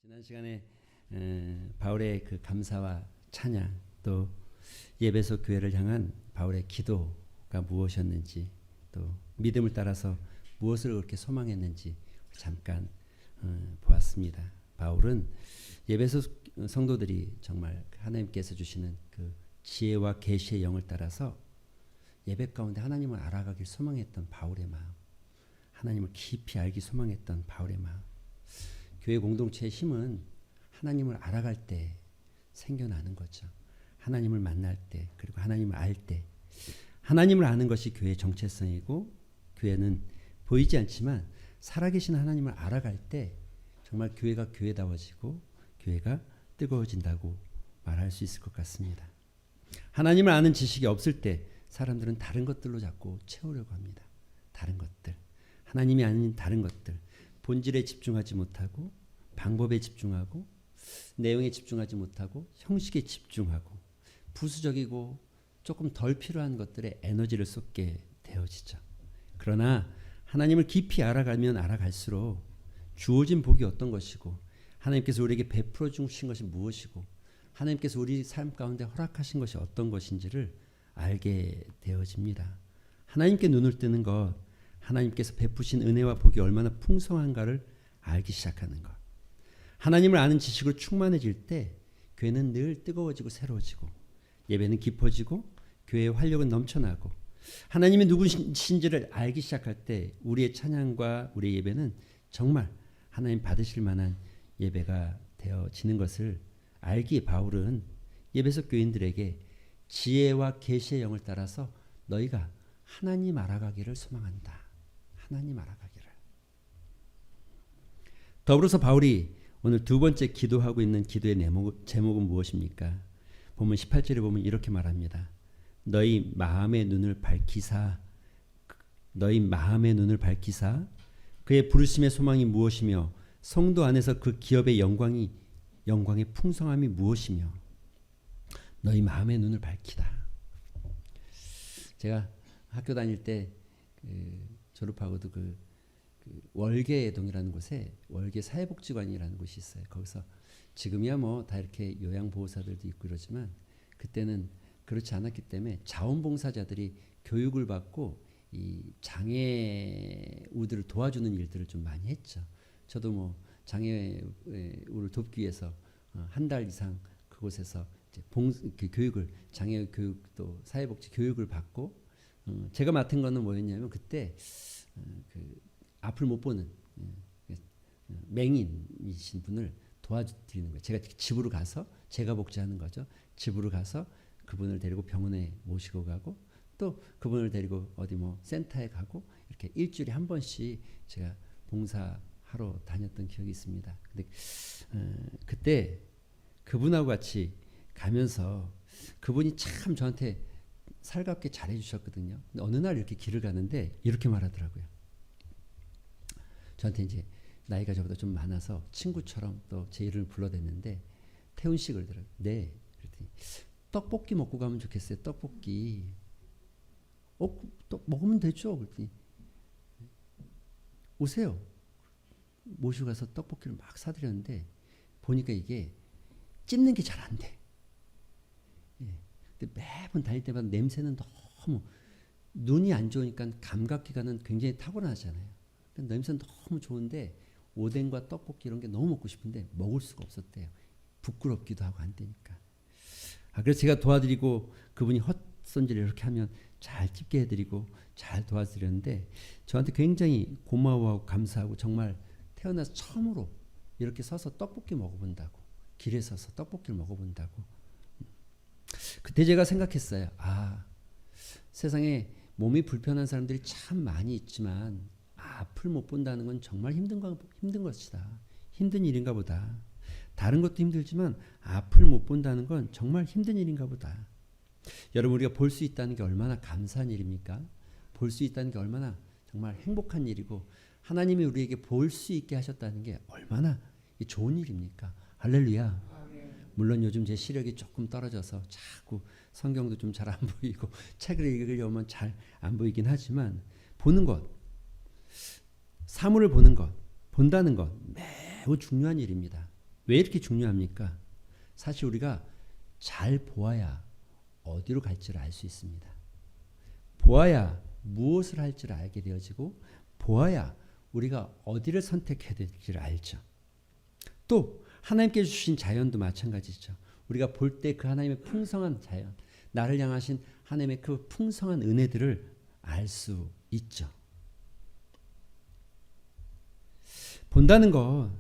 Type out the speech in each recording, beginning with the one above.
지난 시간에 바울의 그 감사와 찬양 또 예배소 교회를 향한 바울의 기도가 무엇이었는지 또 믿음을 따라서 무엇을 그렇게 소망했는지 잠깐 보았습니다. 바울은 예배소 성도들이 정말 하나님께서 주시는 그 지혜와 계시의 영을 따라서 예배 가운데 하나님을 알아가길 소망했던 바울의 마음, 하나님을 깊이 알기 소망했던 바울의 마음. 교회 공동체의 힘은 하나님을 알아갈 때 생겨나는 거죠. 하나님을 만날 때, 그리고 하나님을 알 때. 하나님을 아는 것이 교회의 정체성이고, 교회는 보이지 않지만 살아계신 하나님을 알아갈 때 정말 교회가 교회다워지고 교회가 뜨거워진다고 말할 수 있을 것 같습니다. 하나님을 아는 지식이 없을 때 사람들은 다른 것들로 자꾸 채우려고 합니다. 다른 것들, 하나님이 아닌 다른 것들, 본질에 집중하지 못하고 방법에 집중하고 내용에 집중하지 못하고 형식에 집중하고 부수적이고 조금 덜 필요한 것들에 에너지를 쏟게 되어지죠. 그러나 하나님을 깊이 알아가면 알아갈수록 주어진 복이 어떤 것이고 하나님께서 우리에게 베풀어 주신 것이 무엇이고 하나님께서 우리 삶 가운데 허락하신 것이 어떤 것인지를 알게 되어집니다. 하나님께 눈을 뜨는 것, 하나님께서 베푸신 은혜와 복이 얼마나 풍성한가를 알기 시작하는 것. 하나님을 아는 지식으로 충만해질 때 교회는 늘 뜨거워지고 새로워지고 예배는 깊어지고 교회의 활력은 넘쳐나고 하나님이 누구신지를 알기 시작할 때 우리의 찬양과 우리의 예배는 정말 하나님 받으실 만한 예배가 되어지는 것을 알기에 바울은 예배소 교인들에게 지혜와 계시의 영을 따라서 너희가 하나님 알아가기를 소망한다. 하나님 알아가기를. 더불어서 바울이 오늘 두 번째 기도하고 있는 기도의 제목은 무엇입니까? 보면 18절에 보면 이렇게 말합니다. 너희 마음의 눈을 밝히사 그의 부르심의 소망이 무엇이며 성도 안에서 그 기업의 영광의 풍성함이 무엇이며 너희 마음의 눈을 밝히다. 제가 학교 다닐 때 졸업하고도 그 월계동이라는 곳에 월계 사회복지관이라는 곳이 있어요. 거기서 지금이야 뭐 다 이렇게 요양보호사들도 있고 이러지만 그때는 그렇지 않았기 때문에 자원봉사자들이 교육을 받고 이 장애우들을 도와주는 일들을 좀 많이 했죠. 저도 뭐 장애우를 돕기 위해서 한 달 이상 그곳에서 이제 그 교육을 장애 교육도 사회복지 교육을 받고 제가 맡은 거는 뭐였냐면 그때 그 앞을 못 보는 맹인이신 분을 도와드리는 거예요. 제가 집으로 가서 제가 복지하는 거죠. 집으로 가서 그분을 데리고 병원에 모시고 가고 또 그분을 데리고 어디 뭐 센터에 가고 이렇게 일주일에 한 번씩 제가 봉사하러 다녔던 기억이 있습니다. 근데 그때 그분하고 같이 가면서 그분이 참 저한테 살갑게 잘해주셨거든요. 근데 어느 날 이렇게 길을 가는데 이렇게 말하더라고요. 저한테 이제 나이가 저보다 좀 많아서 친구처럼 또 제 이름을 불러댔는데 태훈 씨 그러더라고요. 네. 그랬더니 떡볶이 먹고 가면 좋겠어요. 떡볶이. 또 먹으면 되죠. 그랬더니 오세요. 모시고 가서 떡볶이를 막 사드렸는데 보니까 이게 찝는 게 잘 안 돼. 근데 매번 다닐 때마다 냄새는 너무 눈이 안 좋으니까 감각기관은 굉장히 타고나잖아요. 냄새는 너무 좋은데 오뎅과 떡볶이 이런 게 너무 먹고 싶은데 먹을 수가 없었대요. 부끄럽기도 하고 안 되니까. 그래서 제가 도와드리고 그분이 헛손질을 이렇게 하면 잘 찝게 해드리고 잘 도와드렸는데 저한테 굉장히 고마워하고 감사하고 정말 태어나서 처음으로 이렇게 서서 떡볶이 먹어본다고 길에 서서 떡볶이를 먹어본다고 그때 제가 생각했어요. 세상에 몸이 불편한 사람들이 참 많이 있지만 앞을 못 본다는 건 정말 힘든 것이다. 힘든 일인가 보다. 다른 것도 힘들지만 앞을 못 본다는 건 정말 힘든 일인가 보다. 여러분 우리가 볼 수 있다는 게 얼마나 감사한 일입니까? 볼 수 있다는 게 얼마나 정말 행복한 일이고 하나님이 우리에게 볼 수 있게 하셨다는 게 얼마나 좋은 일입니까? 할렐루야. 물론 요즘 제 시력이 조금 떨어져서 자꾸 성경도 좀 잘 안 보이고 책을 읽으려면 잘 안 보이긴 하지만 보는 것, 사물을 보는 것, 본다는 것 매우 중요한 일입니다. 왜 이렇게 중요합니까? 사실 우리가 잘 보아야 어디로 갈지를 알 수 있습니다. 보아야 무엇을 할지를 알게 되어지고 보아야 우리가 어디를 선택해야 될지를 알죠. 또 하나님께서 주신 자연도 마찬가지죠. 우리가 볼 때 그 하나님의 풍성한 자연, 나를 향하신 하나님의 그 풍성한 은혜들을 알 수 있죠. 본다는 것,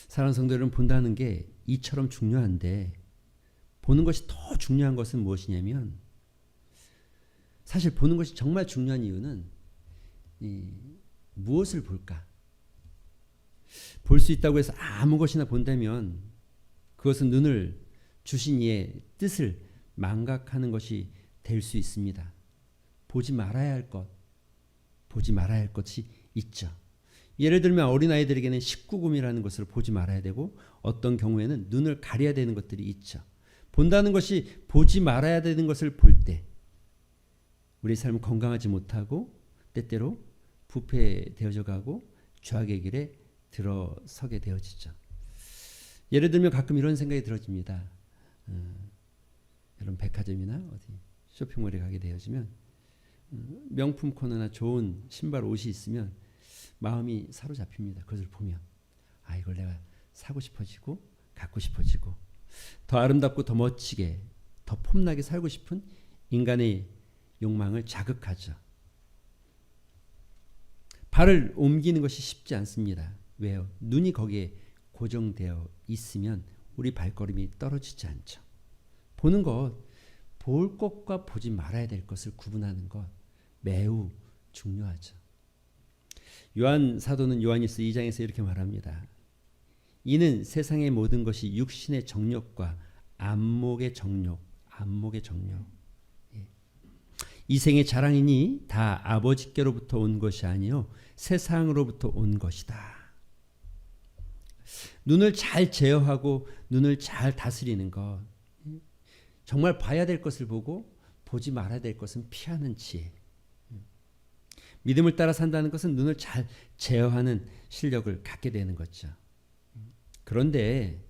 사랑하는 성도 여러분, 본다는 게 이처럼 중요한데 보는 것이 더 중요한 것은 무엇이냐면, 사실 보는 것이 정말 중요한 이유는 무엇을 볼까? 볼 수 있다고 해서 아무 것이나 본다면 그것은 눈을 주신 이의 뜻을 망각하는 것이 될 수 있습니다. 보지 말아야 할 것, 보지 말아야 할 것이 있죠. 예를 들면 어린아이들에게는 19금이라는 것을 보지 말아야 되고, 어떤 경우에는 눈을 가려야 되는 것들이 있죠. 본다는 것이 보지 말아야 되는 것을 볼 때 우리 삶은 건강하지 못하고 때때로 부패되어져 가고 죄악의 길에 들어서게 되어지죠. 예를 들면 가끔 이런 생각이 들어집니다. 여러분 백화점이나 어디 쇼핑몰에 가게 되어지면 명품 코너나 좋은 신발 옷이 있으면 마음이 사로잡힙니다. 그것을 보면 이걸 내가 사고 싶어지고 갖고 싶어지고 더 아름답고 더 멋지게 더 폼나게 살고 싶은 인간의 욕망을 자극하죠. 발을 옮기는 것이 쉽지 않습니다. 왜요? 눈이 거기에 고정되어 있으면 우리 발걸음이 떨어지지 않죠. 보는 것, 볼 것과 보지 말아야 될 것을 구분하는 것 매우 중요하죠. 요한 사도는 요한일서 2장에서 이렇게 말합니다. 이는 세상의 모든 것이 육신의 정욕과 안목의 정욕, 이 생의 자랑이니 다 아버지께로부터 온 것이 아니요 세상으로부터 온 것이다. 눈을 잘 제어하고 눈을 잘 다스리는 것, 정말 봐야 될 것을 보고 보지 말아야 될 것은 피하는 지혜. 믿음을 따라 산다는 것은 눈을 잘 제어하는 실력을 갖게 되는 거죠. 그런데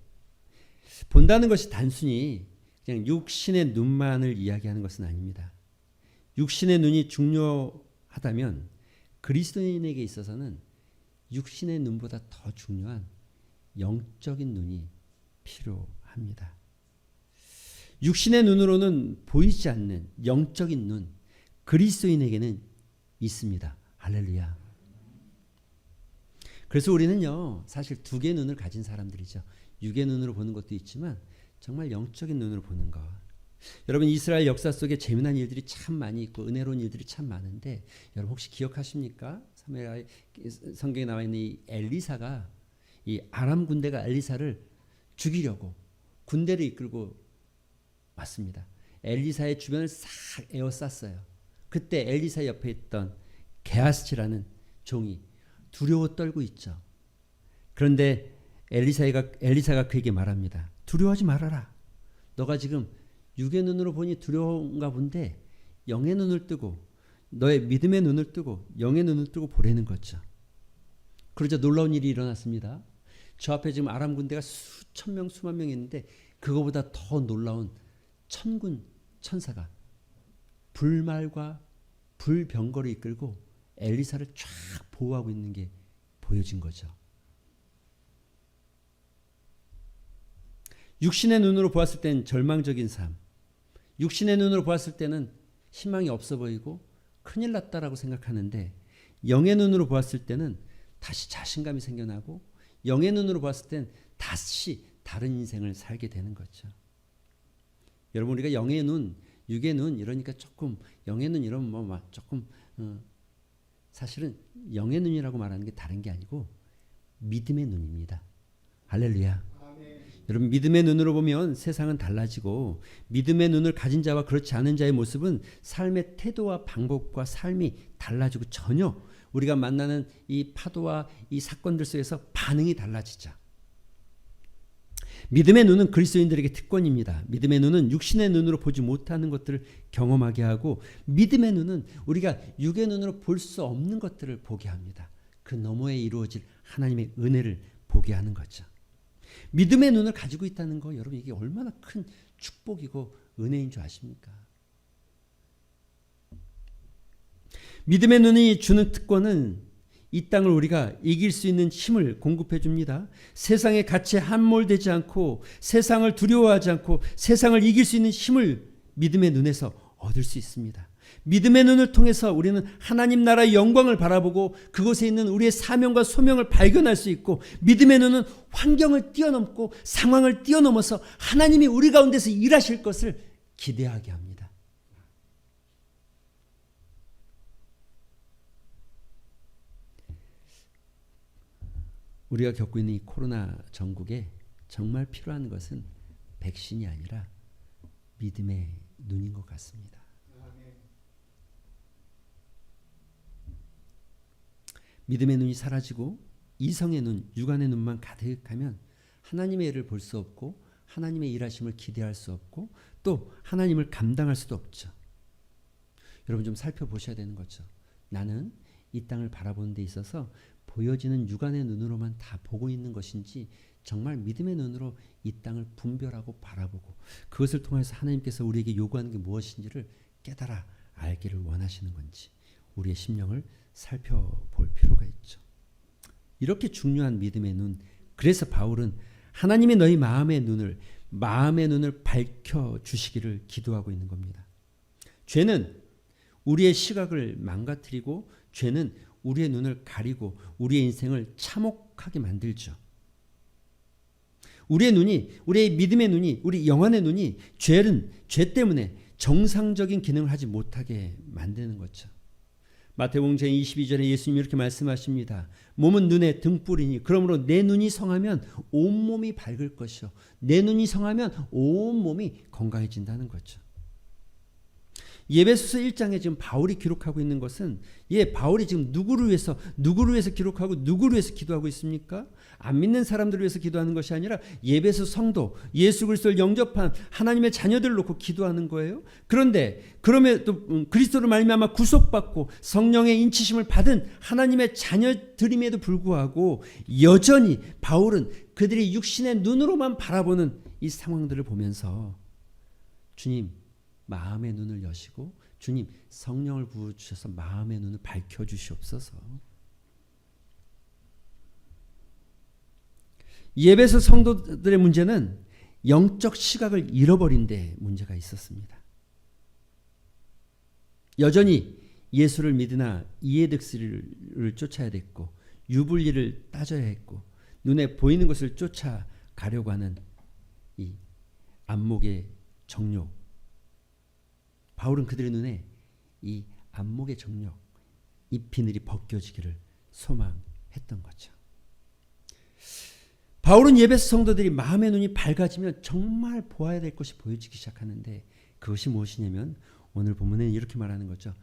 본다는 것이 단순히 그냥 육신의 눈만을 이야기하는 것은 아닙니다. 육신의 눈이 중요하다면 그리스도인에게 있어서는 육신의 눈보다 더 중요한 영적인 눈이 필요합니다. 육신의 눈으로는 보이지 않는 영적인 눈, 그리스도인에게는 있습니다. 할렐루야. 그래서 우리는요, 사실 두 개의 눈을 가진 사람들이죠. 육의 눈으로 보는 것도 있지만 정말 영적인 눈으로 보는 것. 여러분, 이스라엘 역사 속에 재미난 일들이 참 많이 있고 은혜로운 일들이 참 많은데 여러분 혹시 기억하십니까? 성경에 나와 있는 이 엘리사가, 이 아람 군대가 엘리사를 죽이려고 군대를 이끌고 왔습니다. 엘리사의 주변을 싹 에워쌌어요. 그때 엘리사 옆에 있던 게하스라는 종이 두려워 떨고 있죠. 그런데 엘리사가 그에게 말합니다. 두려워하지 말아라. 너가 지금 육의 눈으로 보니 두려운가 본데 영의 눈을 뜨고 너의 믿음의 눈을 뜨고 영의 눈을 뜨고 보라는 거죠. 그러자 놀라운 일이 일어났습니다. 저 앞에 지금 아람 군대가 수천 명 수만 명 있는데 그거보다 더 놀라운 천군 천사가 불말과 불병거를 이끌고 엘리사를 쫙 보호하고 있는 게 보여진 거죠. 육신의 눈으로 보았을 때는 절망적인 삶, 육신의 눈으로 보았을 때는 희망이 없어 보이고 큰일 났다라고 생각하는데 영의 눈으로 보았을 때는 다시 자신감이 생겨나고 영의 눈으로 보았을 때는 다시 다른 인생을 살게 되는 거죠. 여러분, 우리가 영의 눈, 육의 눈 이러니까 조금 영의 눈 이러면 뭐 조금 사실은 영의 눈이라고 말하는 게 다른 게 아니고 믿음의 눈입니다. 할렐루야. 아멘. 여러분, 믿음의 눈으로 보면 세상은 달라지고 믿음의 눈을 가진 자와 그렇지 않은 자의 모습은 삶의 태도와 방법과 삶이 달라지고 전혀 우리가 만나는 이 파도와 이 사건들 속에서 반응이 달라지죠. 믿음의 눈은 그리스도인들에게 특권입니다. 믿음의 눈은 육신의 눈으로 보지 못하는 것들을 경험하게 하고 믿음의 눈은 우리가 육의 눈으로 볼 수 없는 것들을 보게 합니다. 그 너머에 이루어질 하나님의 은혜를 보게 하는 거죠. 믿음의 눈을 가지고 있다는 거 여러분 이게 얼마나 큰 축복이고 은혜인 줄 아십니까? 믿음의 눈이 주는 특권은 이 땅을 우리가 이길 수 있는 힘을 공급해 줍니다. 세상의 가치에 함몰되지 않고 세상을 두려워하지 않고 세상을 이길 수 있는 힘을 믿음의 눈에서 얻을 수 있습니다. 믿음의 눈을 통해서 우리는 하나님 나라의 영광을 바라보고 그곳에 있는 우리의 사명과 소명을 발견할 수 있고 믿음의 눈은 환경을 뛰어넘고 상황을 뛰어넘어서 하나님이 우리 가운데서 일하실 것을 기대하게 합니다. 우리가 겪고 있는 이 코로나 전국에 정말 필요한 것은 백신이 아니라 믿음의 눈인 것 같습니다. 믿음의 눈이 사라지고 이성의 눈, 육안의 눈만 가득하면 하나님의 일을 볼 수 없고 하나님의 일하심을 기대할 수 없고 또 하나님을 감당할 수도 없죠. 여러분 좀 살펴보셔야 되는 거죠. 나는 이 땅을 바라보는 데 있어서 보여지는 육안의 눈으로만 다 보고 있는 것인지 정말 믿음의 눈으로 이 땅을 분별하고 바라보고 그것을 통해서 하나님께서 우리에게 요구하는 게 무엇인지를 깨달아 알기를 원하시는 건지 우리의 심령을 살펴볼 필요가 있죠. 이렇게 중요한 믿음의 눈, 그래서 바울은 하나님이 너희 마음의 눈을 밝혀주시기를 기도하고 있는 겁니다. 죄는 우리의 시각을 망가뜨리고 죄는 우리의 눈을 가리고 우리의 인생을 참혹하게 만들죠. 우리의 눈이, 우리의 믿음의 눈이, 우리 영안의 눈이 죄 때문에 정상적인 기능을 하지 못하게 만드는 거죠. 마태복음 제22절에 예수님이 이렇게 말씀하십니다. 몸은 눈의 등불이니 그러므로 내 눈이 성하면 온몸이 밝을 것이요. 내 눈이 성하면 온몸이 건강해진다는 거죠. 에베소서 1장에 지금 바울이 기록하고 있는 것은 바울이 지금 누구를 위해서 기록하고 누구를 위해서 기도하고 있습니까? 안 믿는 사람들을 위해서 기도하는 것이 아니라 에베소 성도, 예수 그리스도를 영접한 하나님의 자녀들을 놓고 기도하는 거예요. 그런데 그러면 또 그리스도로 말미암아 구속받고 성령의 인치심을 받은 하나님의 자녀들임에도 불구하고 여전히 바울은 그들이 육신의 눈으로만 바라보는 이 상황들을 보면서 주님 마음의 눈을 여시고 주님 성령을 부어주셔서 마음의 눈을 밝혀주시옵소서. 에베소 성도들의 문제는 영적 시각을 잃어버린 데 문제가 있었습니다. 여전히 예수를 믿으나 이해득실을 쫓아야 됐고 유불리를 따져야 했고 눈에 보이는 것을 쫓아가려고 하는 이 안목의 정욕. 바울은 그들의 눈에 이 안목의 정욕, 이 비늘이 벗겨지기를 소망했던 거죠. 바울은 에베소 성도들이 마음의 눈이 밝아지면 정말 보아야 될 것이 보여지기 시작하는데 그것이 무엇이냐면 오늘 본문에는 이렇게 말하는 거죠.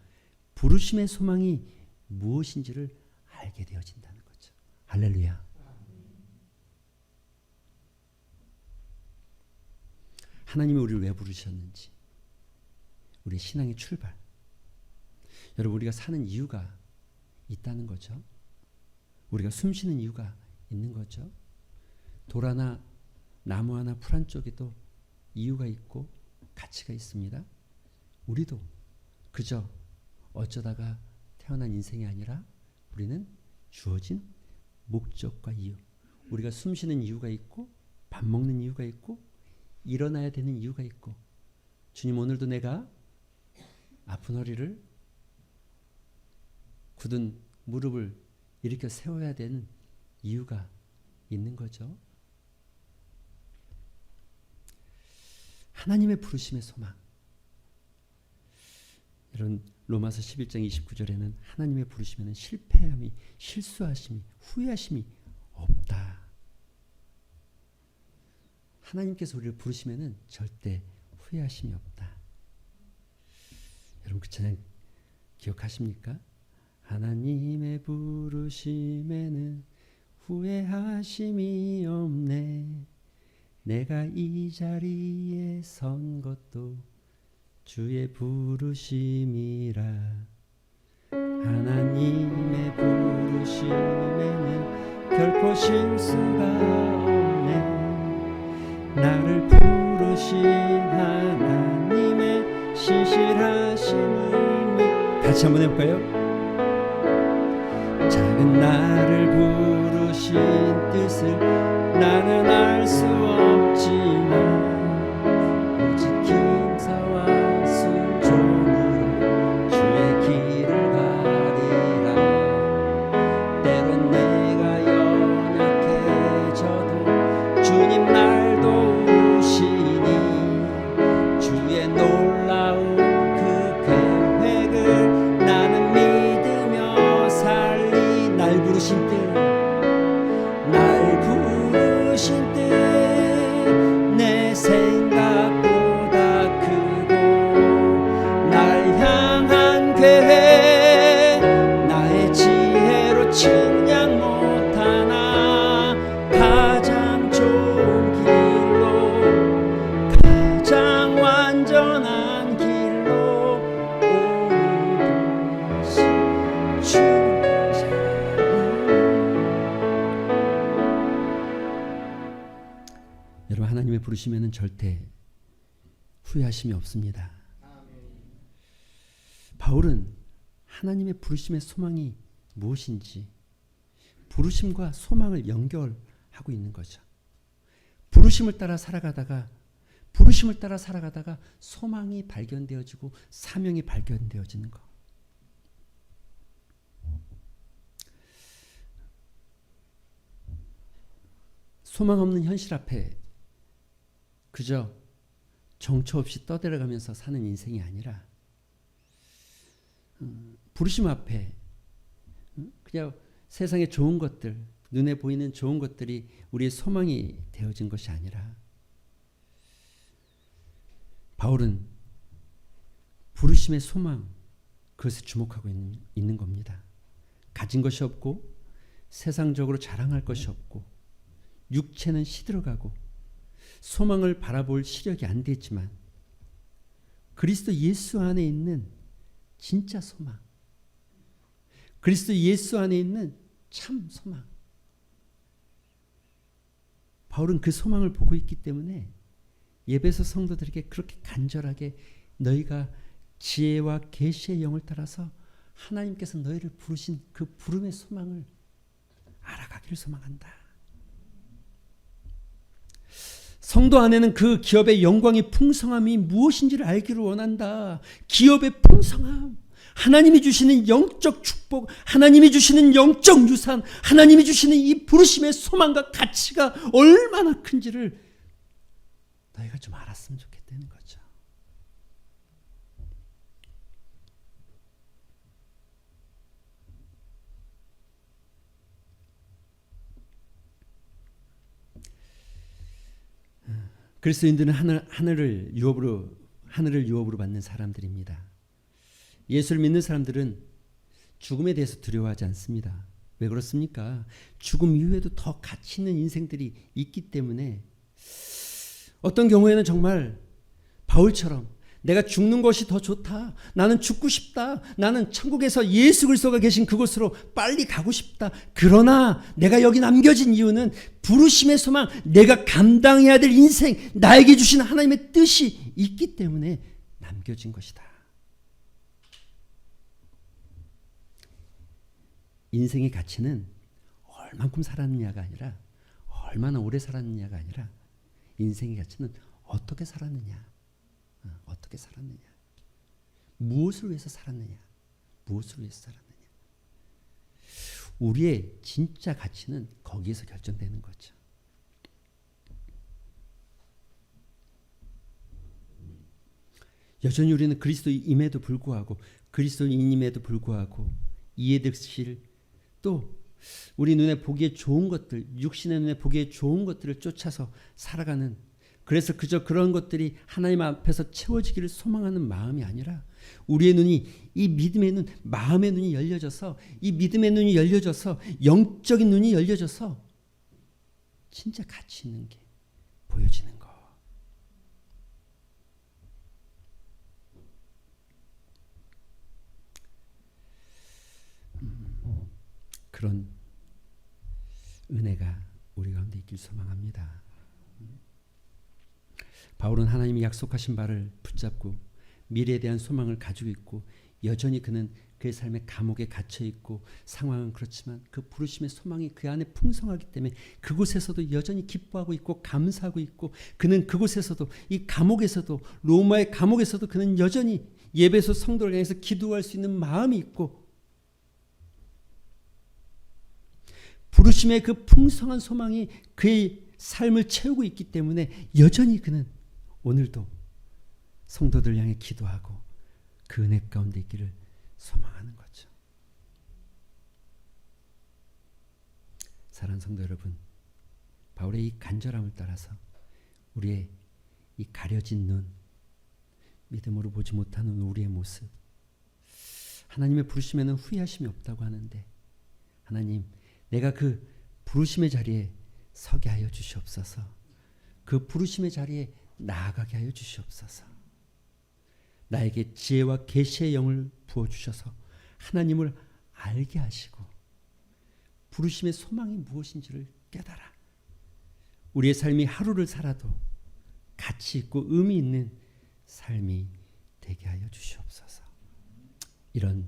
부르심의 소망이 무엇인지를 알게 되어진다는 거죠. 할렐루야. 하나님이 우리를 왜 부르셨는지 우리의 신앙의 출발. 여러분 우리가 사는 이유가 있다는 거죠. 우리가 숨쉬는 이유가 있는 거죠. 돌 하나 나무 하나 풀 한쪽에도 이유가 있고 가치가 있습니다. 우리도 그저 어쩌다가 태어난 인생이 아니라 우리는 주어진 목적과 이유. 우리가 숨쉬는 이유가 있고 밥 먹는 이유가 있고 일어나야 되는 이유가 있고 주님 오늘도 내가 아픈 허리를 굳은 무릎을 일으켜 세워야 되는 이유가 있는 거죠. 하나님의 부르심의 소망. 여러분 로마서 11장 29절에는 하나님의 부르심에는 실패함이, 실수하심이, 후회하심이 없다. 하나님께서 우리를 부르시면은 절대 후회하심이 없다. 여러분 그 찬양 기억하십니까? 하나님의 부르심에는 후회하심이 없네. 내가 이 자리에 선 것도 주의 부르심이라. 하나님의 부르심에는 결코 실수가 없네. 나를 부르신 하나님의 신실하심을 같이 한번 해볼까요? 작은 나를 부르신 뜻을 나는 알 수 없지만 오직 김사와 순종으로 주의 길을 가리라. 때론 내가 연약해져도 주님 날 도우시니 주의 놀라운 그 계획을 나는 믿으며 살리. 날 부르신 뜻, 날 부르신 뜻 내 생각보다 크고 날 향한 계획 나의 지혜로 측량 못하나 가장 좋은 길로 가장 완전한 길로 오는 것이 주의 여러분, 하나님의 부르심에는 절대 후회하심이 없습니다. 바울은 하나님의 부르심의 소망이 무엇인지 부르심과 소망을 연결하고 있는 거죠. 부르심을 따라 살아가다가 소망이 발견되어지고 사명이 발견되어지는 거. 소망 없는 현실 앞에 그저 정처 없이 떠들어가면서 사는 인생이 아니라 부르심 앞에 그냥 세상의 좋은 것들, 눈에 보이는 좋은 것들이 우리의 소망이 되어진 것이 아니라 바울은 부르심의 소망, 그것에 주목하고 있는 겁니다. 가진 것이 없고 세상적으로 자랑할 것이 없고 육체는 시들어가고 소망을 바라볼 시력이 안 되지만 그리스도 예수 안에 있는 진짜 소망, 그리스도 예수 안에 있는 참 소망, 바울은 그 소망을 보고 있기 때문에 에베소 성도들에게 그렇게 간절하게 너희가 지혜와 계시의 영을 따라서 하나님께서 너희를 부르신 그 부름의 소망을 알아가기를 소망한다. 성도 안에는 그 기업의 영광의 풍성함이 무엇인지를 알기를 원한다. 기업의 풍성함, 하나님이 주시는 영적 축복, 하나님이 주시는 영적 유산, 하나님이 주시는 이 부르심의 소망과 가치가 얼마나 큰지를 너희가 좀 알았으면 좋겠다는 거죠. 그리스도인들은 하늘을 유업으로 받는 사람들입니다. 예수를 믿는 사람들은 죽음에 대해서 두려워하지 않습니다. 왜 그렇습니까? 죽음 이후에도 더 가치 있는 인생들이 있기 때문에 어떤 경우에는 정말 바울처럼 내가 죽는 것이 더 좋다. 나는 죽고 싶다. 나는 천국에서 예수 그리스도가 계신 그곳으로 빨리 가고 싶다. 그러나 내가 여기 남겨진 이유는 부르심의 소망, 내가 감당해야 될 인생, 나에게 주신 하나님의 뜻이 있기 때문에 남겨진 것이다. 인생의 가치는 얼만큼 살았느냐가 아니라 얼마나 오래 살았느냐가 아니라 인생의 가치는 어떻게 살았느냐. 어떻게 살았느냐, 무엇을 위해서 살았느냐, 무엇을 위해서 살았느냐. 우리의 진짜 가치는 거기에서 결정되는 거죠. 여전히 우리는 그리스도임에도 불구하고 그리스도인임에도 불구하고 이해득실 또 우리 눈에 보기에 좋은 것들, 육신의 눈에 보기에 좋은 것들을 쫓아서 살아가는, 그래서 그저 그런 것들이 하나님 앞에서 채워지기를 소망하는 마음이 아니라 우리의 눈이, 이 믿음의 눈, 마음의 눈이 열려져서, 이 믿음의 눈이 열려져서, 영적인 눈이 열려져서 진짜 가치 있는 게 보여지는 거. 그런 은혜가 우리 가운데 있길 소망합니다. 바울은 하나님이 약속하신 바를 붙잡고 미래에 대한 소망을 가지고 있고 여전히 그는 그의 삶의 감옥에 갇혀 있고 상황은 그렇지만 그 부르심의 소망이 그 안에 풍성하기 때문에 그곳에서도 여전히 기뻐하고 있고 감사하고 있고 그는 그곳에서도 이 감옥에서도 로마의 감옥에서도 그는 여전히 예배소 성도를 향해서 기도할 수 있는 마음이 있고 부르심의 그 풍성한 소망이 그의 삶을 채우고 있기 때문에 여전히 그는 오늘도 성도들 향해 기도하고 그 은혜 가운데 있기를 소망하는 거죠. 사랑하는 성도 여러분, 바울의 이 간절함을 따라서 우리의 이 가려진 눈, 믿음으로 보지 못하는 우리의 모습, 하나님의 부르심에는 후회하심이 없다고 하는데 하나님, 내가 그 부르심의 자리에 서게 하여 주시옵소서. 그 부르심의 자리에 나아가게 하여 주시옵소서. 나에게 지혜와 계시의 영을 부어주셔서 하나님을 알게 하시고 부르심의 소망이 무엇인지를 깨달아 우리의 삶이 하루를 살아도 가치 있고 의미 있는 삶이 되게 하여 주시옵소서. 이런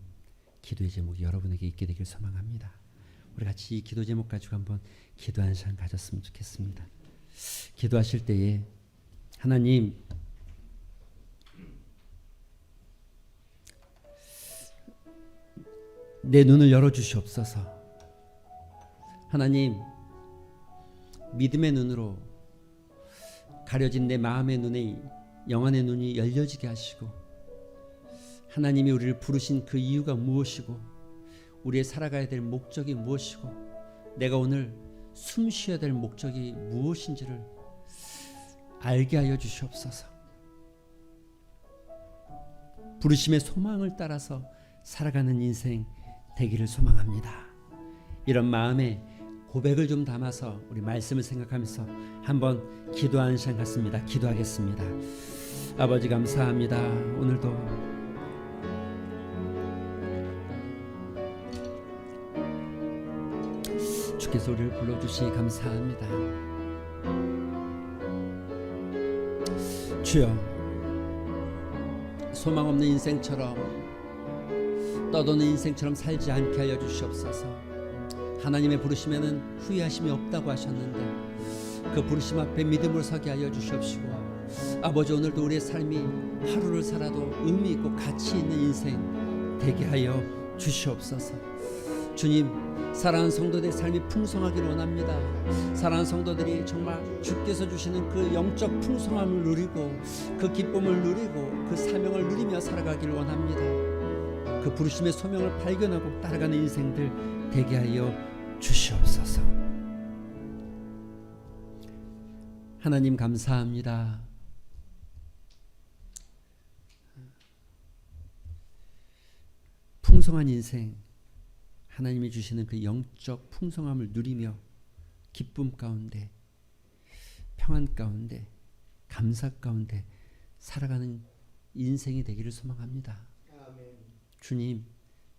기도의 제목이 여러분에게 있게 되길 소망합니다. 우리 같이 이 기도 제목 가지고 한번 기도하는 시간 가졌으면 좋겠습니다. 기도하실 때에 하나님, 내 눈을 열어주시옵소서. 하나님, 믿음의 눈으로 가려진 내 마음의 눈에 영안의 눈이 열려지게 하시고 하나님이 우리를 부르신 그 이유가 무엇이고 우리의 살아가야 될 목적이 무엇이고 내가 오늘 숨 쉬어야 될 목적이 무엇인지를 알게 하여 주시옵소서. 부르심의 소망을 따라서 살아가는 인생 되기를 소망합니다. 이런 마음에 고백을 좀 담아서 우리 말씀을 생각하면서 한번 기도하는 시간 같습니다. 기도하겠습니다. 아버지 감사합니다. 오늘도 주께서 우리를 불러주시니 감사합니다. 주여, 소망 없는 인생처럼 떠도는 인생처럼 살지 않게 하여 주시옵소서. 하나님의 부르심에는 후회하심이 없다고 하셨는데 그 부르심 앞에 믿음으로 서게 하여 주시옵시고 아버지, 오늘도 우리의 삶이 하루를 살아도 의미 있고 가치 있는 인생 되게 하여 주시옵소서. 주님, 사랑하는 성도들의 삶이 풍성하기를 원합니다. 사랑하는 성도들이 정말 주께서 주시는 그 영적 풍성함을 누리고 그 기쁨을 누리고 그 사명을 누리며 살아가기를 원합니다. 그 부르심의 소명을 발견하고 따라가는 인생들 되게 하여 주시옵소서. 하나님 감사합니다. 풍성한 인생, 하나님이 주시는 그 영적 풍성함을 누리며 기쁨 가운데, 평안 가운데, 감사 가운데 살아가는 인생이 되기를 소망합니다. 아멘. 주님,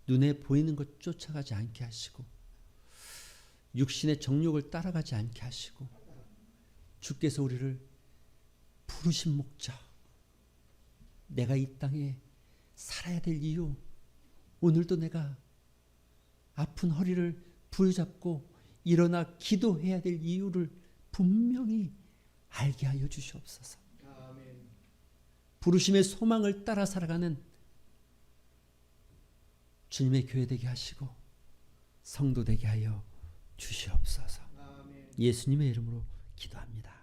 눈에 보이는 것 쫓아가지 않게 하시고 육신의 정욕을 따라가지 않게 하시고 주께서 우리를 부르신 목적, 내가 이 땅에 살아야 될 이유, 오늘도 내가 아픈 허리를 부여잡고 일어나 기도해야 될 이유를 분명히 알게 하여 주시옵소서. 아멘. 부르심의 소망을 따라 살아가는 주님의 교회 되게 하시고 성도 되게 하여 주시옵소서. 아멘. 예수님의 이름으로 기도합니다.